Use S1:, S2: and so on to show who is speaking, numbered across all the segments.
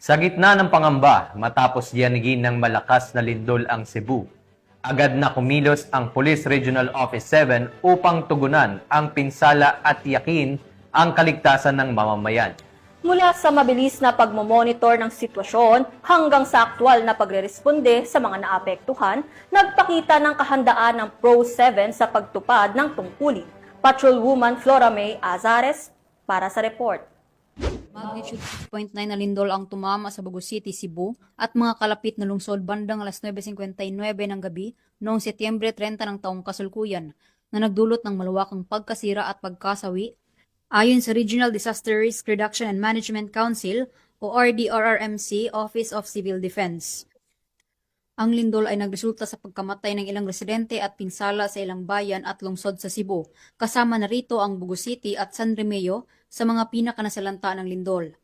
S1: Sa gitna ng pangamba matapos yanigin ng malakas na lindol ang Cebu, agad na kumilos ang Police Regional Office 7 upang tugunan ang pinsala at tiyakin ang kaligtasan ng mamamayan.
S2: Mula sa mabilis na pagmomonitor ng sitwasyon hanggang sa aktwal na pagreresponde sa mga naapektuhan, nagpakita ng kahandaan ng Pro 7 sa pagtupad ng tungkulin. Patrolwoman Flora May Azares para sa report.
S3: Magnitude 6.9 na lindol ang tumama sa Bugo City, Cebu at mga kalapit na lungsod bandang alas 9:59 ng gabi noong Setyembre 30 ng taong kasalukuyan na nagdulot ng malawakang pagkasira at pagkasawi. Ayon sa Regional Disaster Risk Reduction and Management Council o RDRRMC Office of Civil Defense. Ang lindol ay nagresulta sa pagkamatay ng ilang residente at pinsala sa ilang bayan at lungsod sa Cebu, kasama na rito ang Bugo City at San Remeo sa mga pinakanasalanta ng lindol.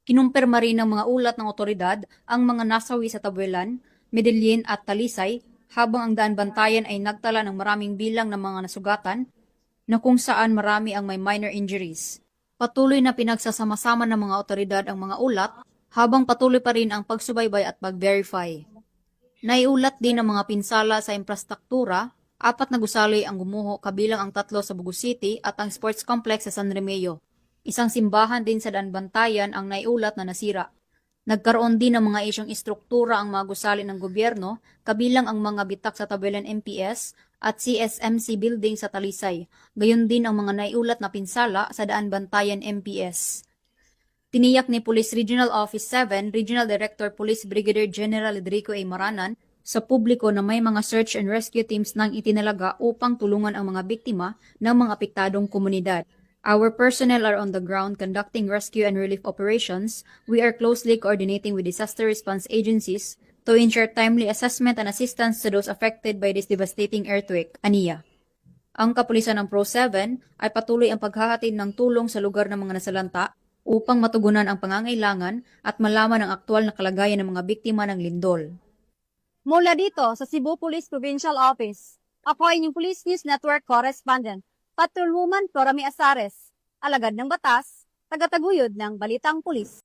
S3: Kinumpirma rin ng mga ulat ng otoridad ang mga nasawi sa Tabuelan, Medellin at Talisay, habang ang daan bantayan ay nagtala ng maraming bilang ng mga nasugatan na kung saan marami ang may minor injuries. Patuloy na pinagsasama-sama ng mga otoridad ang mga ulat habang patuloy pa rin ang pagsubaybay at pag-verify. Naiulat din ang mga pinsala sa infrastruktura, 4 na gusali ang gumuho kabilang ang 3 sa Bugo City at ang sports complex sa San Remeo. Isang simbahan din sa daan bantayan ang naiulat na nasira. Nagkaroon din ng mga isyong istruktura ang mga gusali ng gobyerno kabilang ang mga bitak sa Tabuelan MPS at CSMC building sa Talisay, gayon din ang mga naiulat na pinsala sa daan bantayan MPS. Tiniyak ni Police Regional Office 7, Regional Director Police Brigadier General Edrico A. Maranan sa publiko na may mga search and rescue teams nang itinalaga upang tulungan ang mga biktima ng mga apektadong komunidad. Our personnel are on the ground conducting rescue and relief operations. We are closely coordinating with disaster response agencies to ensure timely assessment and assistance to those affected by this devastating earthquake, aniya. Ang kapulisan ng Pro 7 ay patuloy ang paghahatid ng tulong sa lugar ng mga nasalanta upang matugunan ang pangangailangan at malaman ang aktwal na kalagayan ng mga biktima ng lindol.
S4: Mula dito sa Cebu Police Provincial Office, ako ay inyong Police News Network Correspondent, Patrolwoman Flora May Azares, alagad ng batas, tagataguyod ng Balitang Pulis.